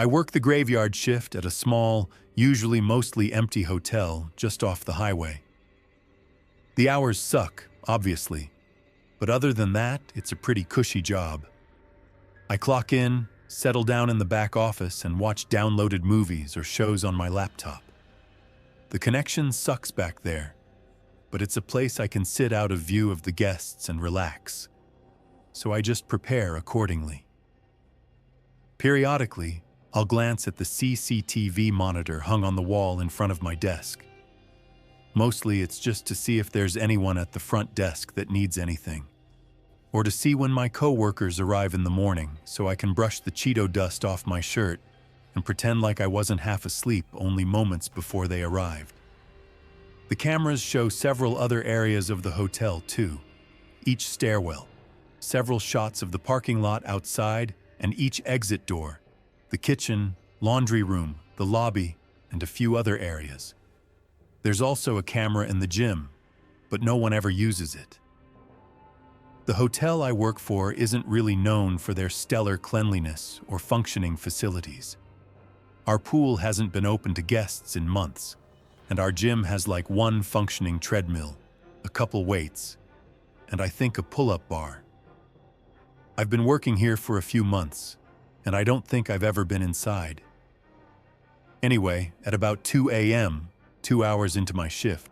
I work the graveyard shift at a small, usually mostly empty hotel just off the highway. The hours suck, obviously, but other than that, it's a pretty cushy job. I clock in, settle down in the back office, and watch downloaded movies or shows on my laptop. The connection sucks back there, but it's a place I can sit out of view of the guests and relax. So I just prepare accordingly. Periodically, I'll glance at the CCTV monitor hung on the wall in front of my desk. Mostly it's just to see if there's anyone at the front desk that needs anything, or to see when my coworkers arrive in the morning so I can brush the Cheeto dust off my shirt and pretend like I wasn't half asleep only moments before they arrived. The cameras show several other areas of the hotel too, each stairwell, several shots of the parking lot outside and each exit door, the kitchen, laundry room, the lobby, and a few other areas. There's also a camera in the gym, but no one ever uses it. The hotel I work for isn't really known for their stellar cleanliness or functioning facilities. Our pool hasn't been open to guests in months, and our gym has like one functioning treadmill, a couple weights, and I think a pull-up bar. I've been working here for a few months, and I don't think I've ever been inside. Anyway, at about 2 a.m., 2 hours into my shift,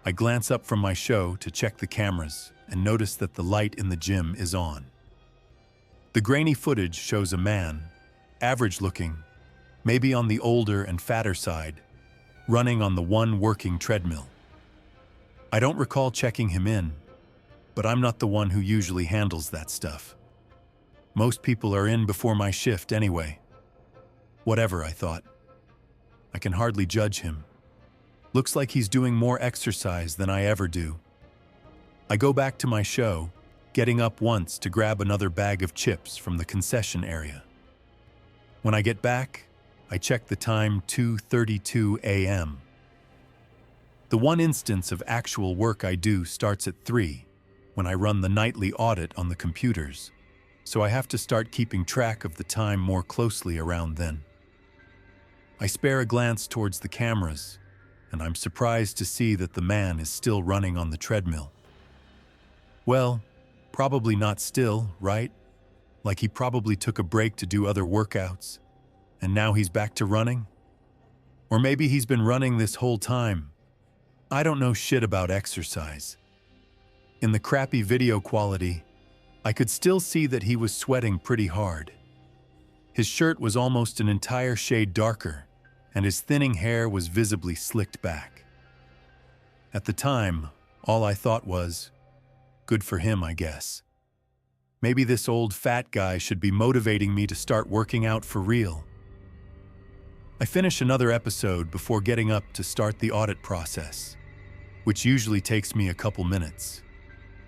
I glance up from my show to check the cameras and notice that the light in the gym is on. The grainy footage shows a man, average-looking, maybe on the older and fatter side, running on the one working treadmill. I don't recall checking him in, but I'm not the one who usually handles that stuff. Most people are in before my shift anyway. Whatever, I thought. I can hardly judge him. Looks like he's doing more exercise than I ever do. I go back to my show, getting up once to grab another bag of chips from the concession area. When I get back, I check the time, 2:32 a.m. The one instance of actual work I do starts at 3, when I run the nightly audit on the computers, so I have to start keeping track of the time more closely around then. I spare a glance towards the cameras, and I'm surprised to see that the man is still running on the treadmill. Well, probably not still, right? Like he probably took a break to do other workouts, and now he's back to running? Or maybe he's been running this whole time. I don't know shit about exercise. In the crappy video quality, I could still see that he was sweating pretty hard. His shirt was almost an entire shade darker, and his thinning hair was visibly slicked back. At the time, all I thought was, good for him, I guess. Maybe this old fat guy should be motivating me to start working out for real. I finish another episode before getting up to start the audit process, which usually takes me a couple minutes.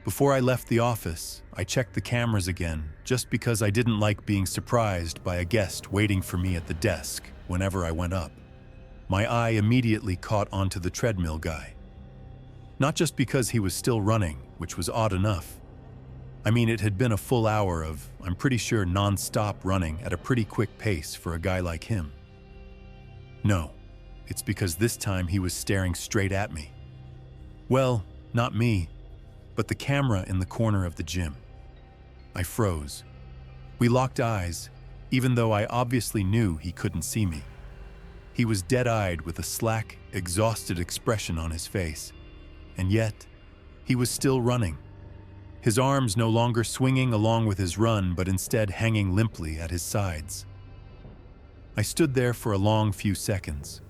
Before I left the office, I checked the cameras again, just because I didn't like being surprised by a guest waiting for me at the desk whenever I went up. My eye immediately caught onto the treadmill guy. Not just because he was still running, which was odd enough. I mean, it had been a full hour of, I'm pretty sure, non-stop running at a pretty quick pace for a guy like him. No, it's because this time he was staring straight at me. Well, not me, but the camera in the corner of the gym. I froze. We locked eyes, even though I obviously knew he couldn't see me. He was dead-eyed with a slack, exhausted expression on his face, and yet, he was still running. His arms no longer swinging along with his run, but instead hanging limply at his sides. I stood there for a long few seconds,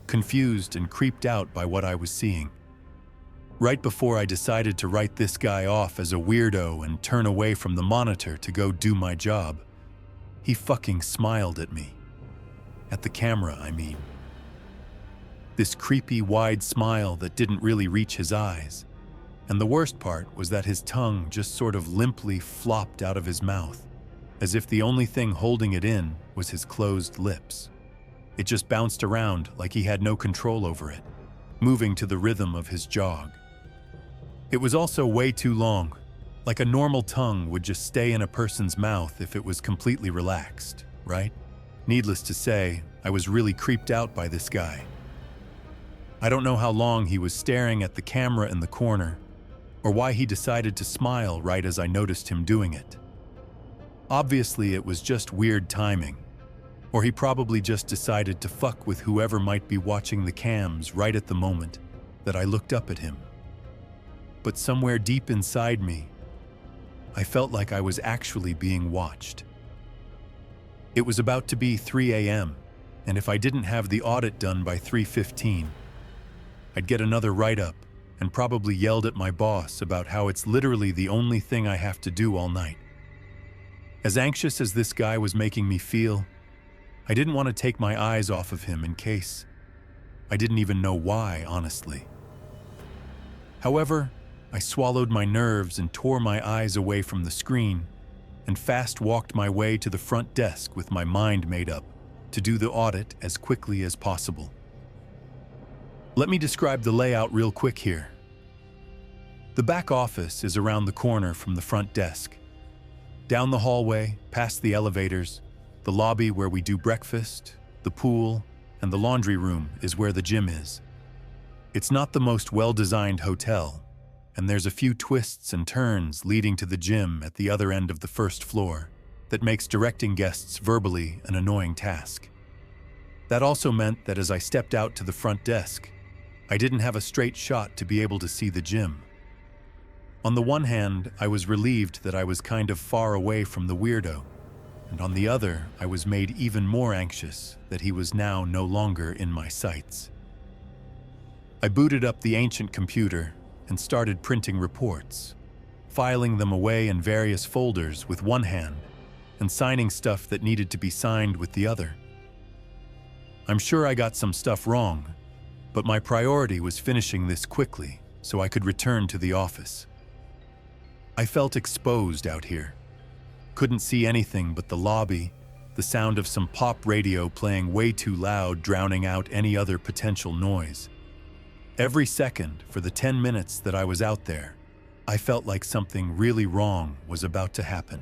confused and creeped out by what I was seeing. Right before I decided to write this guy off as a weirdo and turn away from the monitor to go do my job, he fucking smiled at me. At the camera, I mean. This creepy, wide smile that didn't really reach his eyes. And the worst part was that his tongue just sort of limply flopped out of his mouth, as if the only thing holding it in was his closed lips. It just bounced around like he had no control over it, moving to the rhythm of his jog. It was also way too long, like a normal tongue would just stay in a person's mouth if it was completely relaxed, right? Needless to say, I was really creeped out by this guy. I don't know how long he was staring at the camera in the corner, or why he decided to smile right as I noticed him doing it. Obviously, it was just weird timing, or he probably just decided to fuck with whoever might be watching the cams right at the moment that I looked up at him. But somewhere deep inside me, I felt like I was actually being watched. It was about to be 3 a.m., and if I didn't have the audit done by 3:15, I'd get another write-up and probably yelled at my boss about how it's literally the only thing I have to do all night. As anxious as this guy was making me feel, I didn't want to take my eyes off of him in case. I didn't even know why, honestly. However, I swallowed my nerves and tore my eyes away from the screen and fast walked my way to the front desk with my mind made up to do the audit as quickly as possible. Let me describe the layout real quick here. The back office is around the corner from the front desk. Down the hallway, past the elevators, the lobby where we do breakfast, the pool, and the laundry room is where the gym is. It's not the most well-designed hotel, and there's a few twists and turns leading to the gym at the other end of the first floor that makes directing guests verbally an annoying task. That also meant that as I stepped out to the front desk, I didn't have a straight shot to be able to see the gym. On the one hand, I was relieved that I was kind of far away from the weirdo, and on the other, I was made even more anxious that he was now no longer in my sights. I booted up the ancient computer and started printing reports, filing them away in various folders with one hand and signing stuff that needed to be signed with the other. I'm sure I got some stuff wrong, but my priority was finishing this quickly so I could return to the office. I felt exposed out here. Couldn't see anything but the lobby, the sound of some pop radio playing way too loud, drowning out any other potential noise. Every second for the 10 minutes that I was out there, I felt like something really wrong was about to happen.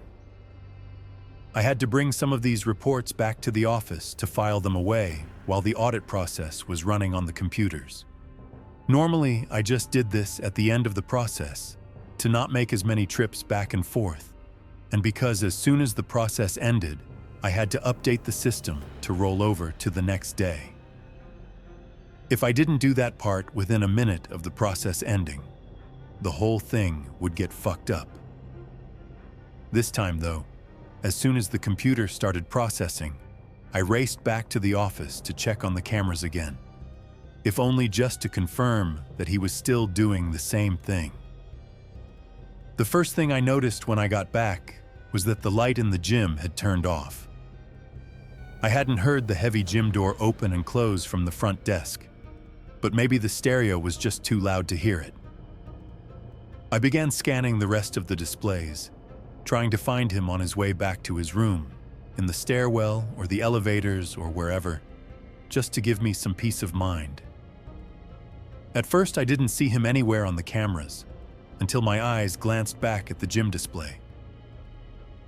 I had to bring some of these reports back to the office to file them away while the audit process was running on the computers. Normally, I just did this at the end of the process to not make as many trips back and forth, and because as soon as the process ended, I had to update the system to roll over to the next day. If I didn't do that part within a minute of the process ending, the whole thing would get fucked up. This time, though, as soon as the computer started processing, I raced back to the office to check on the cameras again, if only just to confirm that he was still doing the same thing. The first thing I noticed when I got back was that the light in the gym had turned off. I hadn't heard the heavy gym door open and close from the front desk, but maybe the stereo was just too loud to hear it. I began scanning the rest of the displays, trying to find him on his way back to his room, in the stairwell or the elevators or wherever, just to give me some peace of mind. At first, I didn't see him anywhere on the cameras, until my eyes glanced back at the gym display.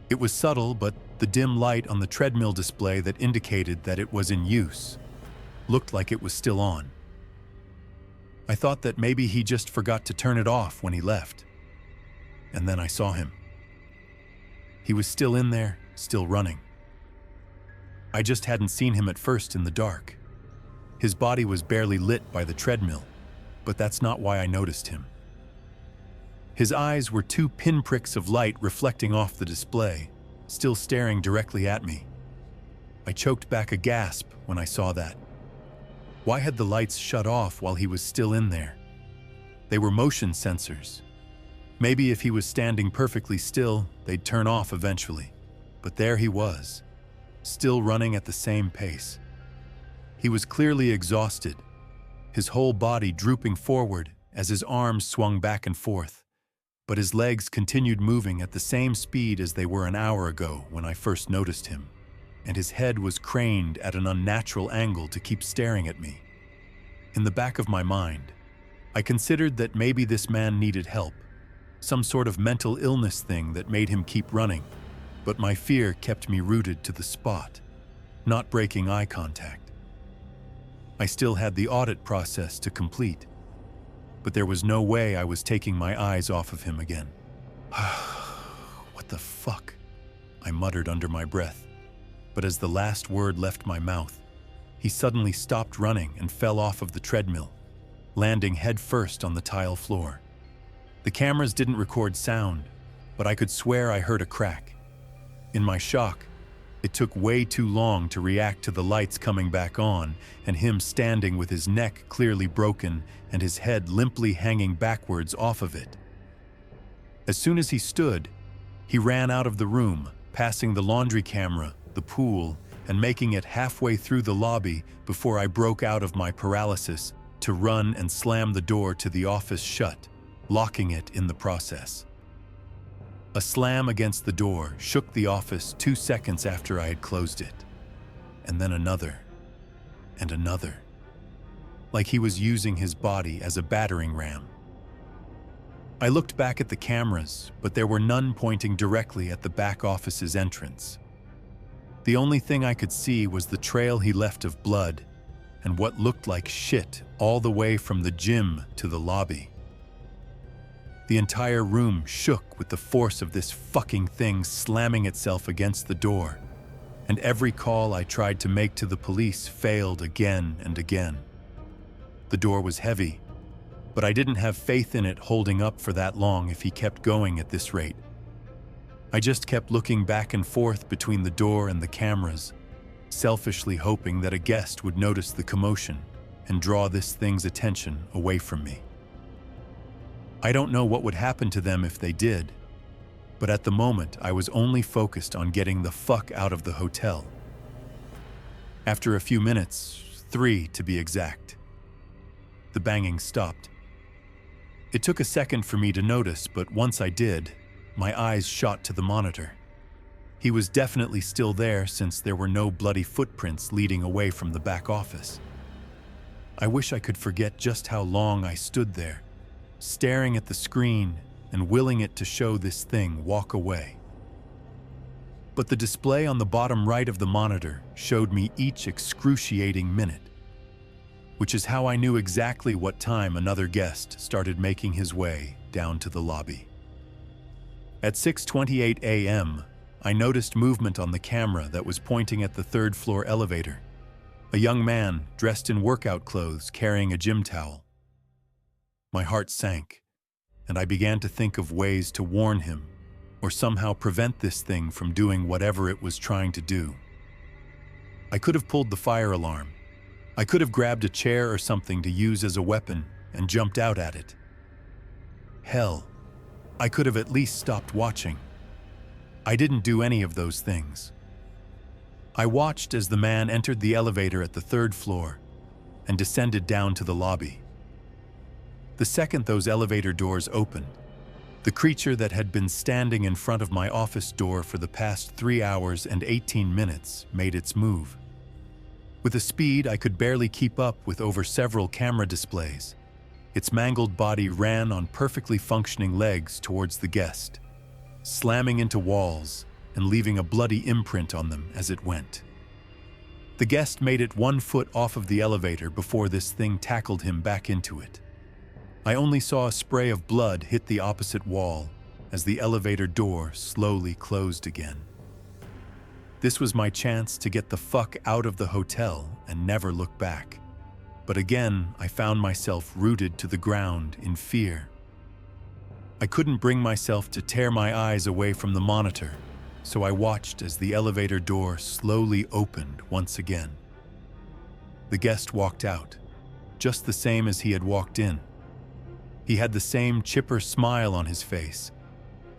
It was subtle, but the dim light on the treadmill display that indicated that it was in use looked like it was still on. I thought that maybe he just forgot to turn it off when he left. And then I saw him. He was still in there, still running. I just hadn't seen him at first in the dark. His body was barely lit by the treadmill, but that's not why I noticed him. His eyes were two pinpricks of light reflecting off the display, still staring directly at me. I choked back a gasp when I saw that. Why had the lights shut off while he was still in there? They were motion sensors. Maybe if he was standing perfectly still, they'd turn off eventually. But there he was, still running at the same pace. He was clearly exhausted, his whole body drooping forward as his arms swung back and forth. But his legs continued moving at the same speed as they were an hour ago when I first noticed him, and his head was craned at an unnatural angle to keep staring at me. In the back of my mind, I considered that maybe this man needed help, some sort of mental illness thing that made him keep running, but my fear kept me rooted to the spot, not breaking eye contact. I still had the audit process to complete, but there was no way I was taking my eyes off of him again. What the fuck? I muttered under my breath, but as the last word left my mouth, he suddenly stopped running and fell off of the treadmill, landing headfirst on the tile floor. The cameras didn't record sound, but I could swear I heard a crack. In my shock, it took way too long to react to the lights coming back on and him standing with his neck clearly broken and his head limply hanging backwards off of it. As soon as he stood, he ran out of the room, passing the laundry camera, the pool, and making it halfway through the lobby before I broke out of my paralysis to run and slam the door to the office shut, locking it in the process. A slam against the door shook the office 2 seconds after I had closed it, and then another, and another, like he was using his body as a battering ram. I looked back at the cameras, but there were none pointing directly at the back office's entrance. The only thing I could see was the trail he left of blood and what looked like shit all the way from the gym to the lobby. The entire room shook with the force of this fucking thing slamming itself against the door, and every call I tried to make to the police failed again and again. The door was heavy, but I didn't have faith in it holding up for that long if he kept going at this rate. I just kept looking back and forth between the door and the cameras, selfishly hoping that a guest would notice the commotion and draw this thing's attention away from me. I don't know what would happen to them if they did, but at the moment I was only focused on getting the fuck out of the hotel. After a few minutes, 3 to be exact, the banging stopped. It took a second for me to notice, but once I did, my eyes shot to the monitor. He was definitely still there since there were no bloody footprints leading away from the back office. I wish I could forget just how long I stood there, staring at the screen and willing it to show this thing walk away. But the display on the bottom right of the monitor showed me each excruciating minute, which is how I knew exactly what time another guest started making his way down to the lobby. At 6:28 a.m., I noticed movement on the camera that was pointing at the third-floor elevator. A young man dressed in workout clothes carrying a gym towel. My heart sank, and I began to think of ways to warn him or somehow prevent this thing from doing whatever it was trying to do. I could have pulled the fire alarm. I could have grabbed a chair or something to use as a weapon and jumped out at it. Hell, I could have at least stopped watching. I didn't do any of those things. I watched as the man entered the elevator at the 3rd floor and descended down to the lobby. The second those elevator doors opened, the creature that had been standing in front of my office door for the past 3 hours and 18 minutes made its move. With a speed I could barely keep up with over several camera displays, its mangled body ran on perfectly functioning legs towards the guest, slamming into walls and leaving a bloody imprint on them as it went. The guest made it 1 foot off of the elevator before this thing tackled him back into it. I only saw a spray of blood hit the opposite wall as the elevator door slowly closed again. This was my chance to get the fuck out of the hotel and never look back. But again, I found myself rooted to the ground in fear. I couldn't bring myself to tear my eyes away from the monitor, so I watched as the elevator door slowly opened once again. The guest walked out, just the same as he had walked in. He had the same chipper smile on his face,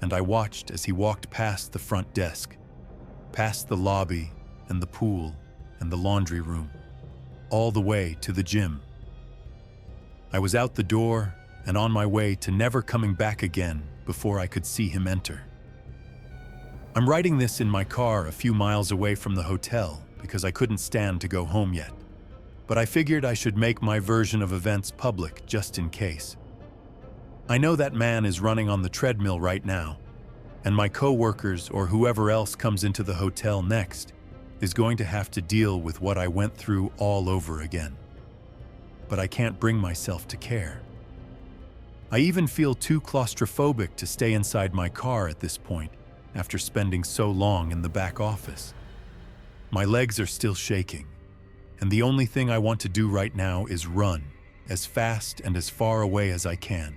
and I watched as he walked past the front desk, past the lobby and the pool and the laundry room, all the way to the gym. I was out the door and on my way to never coming back again before I could see him enter. I'm writing this in my car a few miles away from the hotel because I couldn't stand to go home yet, but I figured I should make my version of events public just in case. I know that man is running on the treadmill right now, and my coworkers or whoever else comes into the hotel next is going to have to deal with what I went through all over again. But I can't bring myself to care. I even feel too claustrophobic to stay inside my car at this point after spending so long in the back office. My legs are still shaking, and the only thing I want to do right now is run as fast and as far away as I can.